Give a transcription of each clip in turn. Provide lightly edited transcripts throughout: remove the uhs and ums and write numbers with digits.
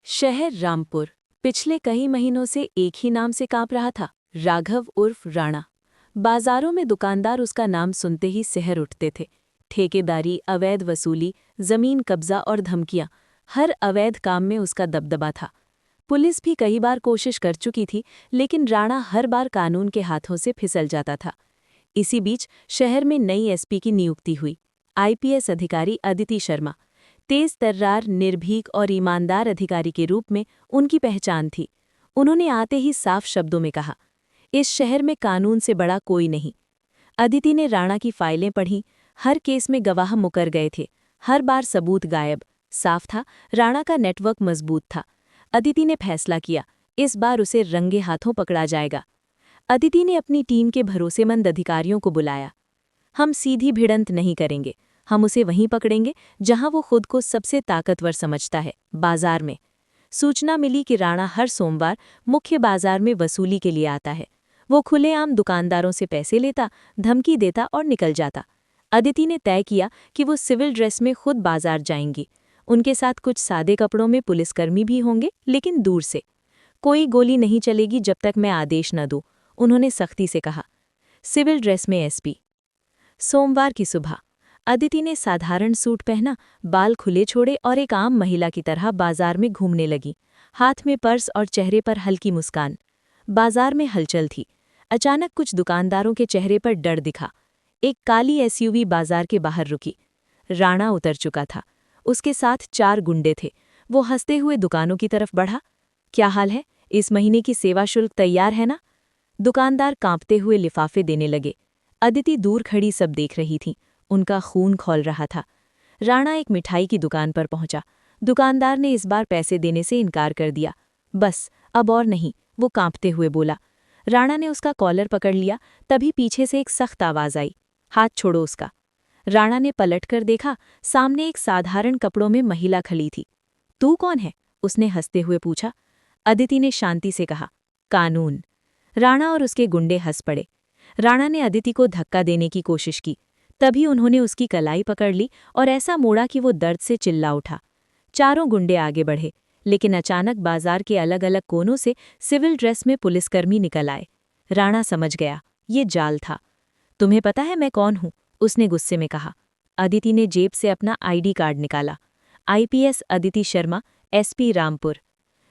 शहर रामपुर पिछले कई महीनों से एक ही नाम से कांप रहा था, राघव उर्फ राणा। बाजारों में दुकानदार उसका नाम सुनते ही सिहर उठते थे। ठेकेदारी, अवैध वसूली, जमीन कब्जा और धमकियां, हर अवैध काम में उसका दबदबा था। पुलिस भी कई बार कोशिश कर चुकी थी, लेकिन राणा हर बार कानून के हाथों से फिसल जाता था। इसी बीच शहर में नई एसपी की नियुक्ति हुई। आईपीएस अधिकारी अदिति शर्मा। तेज तर्रार, निर्भीक और ईमानदार अधिकारी के रूप में उनकी पहचान थी। उन्होंने आते ही साफ शब्दों में कहा, इस शहर में कानून से बड़ा कोई नहीं। अदिति ने राणा की फाइलें पढ़ीं। हर केस में गवाह मुकर गए थे, हर बार सबूत गायब। साफ था, राणा का नेटवर्क मजबूत था। अदिति ने फैसला किया, इस बार उसे रंगे हाथों पकड़ा जाएगा। अदिति ने अपनी टीम के भरोसेमंद अधिकारियों को बुलाया। हम सीधी भिड़ंत नहीं करेंगे, हम उसे वहीं पकड़ेंगे जहां वो खुद को सबसे ताकतवर समझता है, बाजार में। सूचना मिली कि राणा हर सोमवार मुख्य बाजार में वसूली के लिए आता है। वो खुलेआम दुकानदारों से पैसे लेता, धमकी देता और निकल जाता। अदिति ने तय किया कि वो सिविल ड्रेस में खुद बाजार जाएंगी। उनके साथ कुछ सादे कपड़ों में पुलिसकर्मी भी होंगे, लेकिन दूर से। कोई गोली नहीं चलेगी जब तक मैं आदेश न दूं, उन्होंने सख्ती से कहा। सिविल ड्रेस में एसपी। सोमवार की सुबह अदिति ने साधारण सूट पहना, बाल खुले छोड़े और एक आम महिला की तरह बाजार में घूमने लगी। हाथ में पर्स और चेहरे पर हल्की मुस्कान। बाजार में हलचल थी। अचानक कुछ दुकानदारों के चेहरे पर डर दिखा। एक काली एसयूवी बाजार के बाहर रुकी। राणा उतर चुका था। उसके साथ 4 गुंडे थे। वो हंसते हुए दुकानों की तरफ बढ़ा। क्या हाल है? इस महीने की सेवा शुल्क तैयार है ना? दुकानदार कांपते हुए लिफाफे देने लगे। अदिति दूर खड़ी सब देख रही थी। उनका खून खौल रहा था। राणा एक मिठाई की दुकान पर पहुंचा। दुकानदार ने इस बार पैसे देने से इनकार कर दिया। बस, अब और नहीं, वो कांपते हुए बोला। राणा ने उसका कॉलर पकड़ लिया, तभी पीछे से एक सख्त आवाज आई, हाथ छोड़ो उसका। राणा ने पलटकर देखा, सामने एक साधारण कपड़ों में महिला खड़ी थी। तू कौन है? उसने हंसते हुए पूछा। अदिति ने शांति से कहा, कानून। राणा और उसके गुंडे हंस पड़े। राणा ने अदिति को धक्का देने की कोशिश की। तभी उन्होंने उसकी कलाई पकड़ ली और ऐसा मोड़ा कि वो दर्द से चिल्ला उठा। चारों गुंडे आगे बढ़े, लेकिन अचानक बाजार के अलग अलग कोनों से सिविल ड्रेस में पुलिसकर्मी निकल आए। राणा समझ गया, ये जाल था। तुम्हें पता है मैं कौन हूं? उसने गुस्से में कहा। अदिति ने जेब से अपना आईडी कार्ड निकाला। IPS Aditi Sharma, SP Rampur.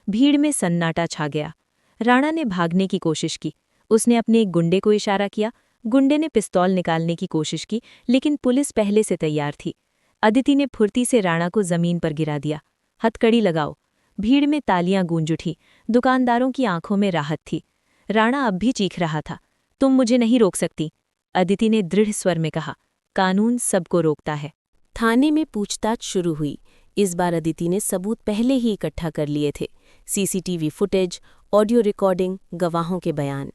भीड़ में सन्नाटा छा गया। राणा ने भागने की कोशिश की। उसने अपने एक गुंडे को इशारा किया। गुंडे ने पिस्तौल निकालने की कोशिश की, लेकिन पुलिस पहले से तैयार थी। अदिति ने फुर्ती से राणा को जमीन पर गिरा दिया। हथकड़ी लगाओ। भीड़ में तालियां गूंज उठी। दुकानदारों की आंखों में राहत थी। राणा अब भी चीख रहा था, तुम मुझे नहीं रोक सकती। अदिति ने दृढ़ स्वर में कहा, कानून सबको रोकता है। थाने में पूछताछ शुरू हुई। इस बार अदिति ने सबूत पहले ही इकट्ठा कर लिए थे। सीसीटीवी फुटेज, ऑडियो रिकॉर्डिंग, गवाहों के बयान।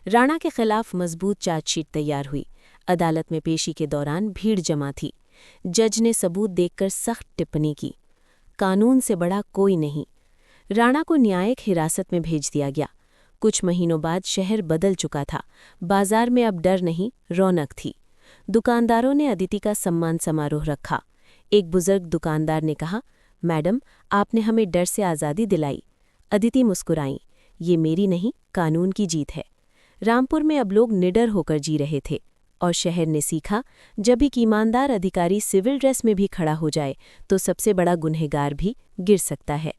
राणा के खिलाफ मजबूत चार्जशीट तैयार हुई। अदालत में पेशी के दौरान भीड़ जमा थी। जज ने सबूत देखकर सख्त टिप्पणी की, कानून से बड़ा कोई नहीं। राणा को न्यायिक हिरासत में भेज दिया गया। कुछ महीनों बाद शहर बदल चुका था। बाजार में अब डर नहीं, रौनक थी। दुकानदारों ने अदिति का सम्मान समारोह रखा। एक बुजुर्ग दुकानदार ने कहा, मैडम, आपने हमें डर से आज़ादी दिलाई। अदिति मुस्कुराईं, ये मेरी नहीं, कानून की जीत है। रामपुर में अब लोग निडर होकर जी रहे थे, और शहर ने सीखा, जब एक ईमानदार अधिकारी सिविल ड्रेस में भी खड़ा हो जाए तो सबसे बड़ा गुनहगार भी गिर सकता है।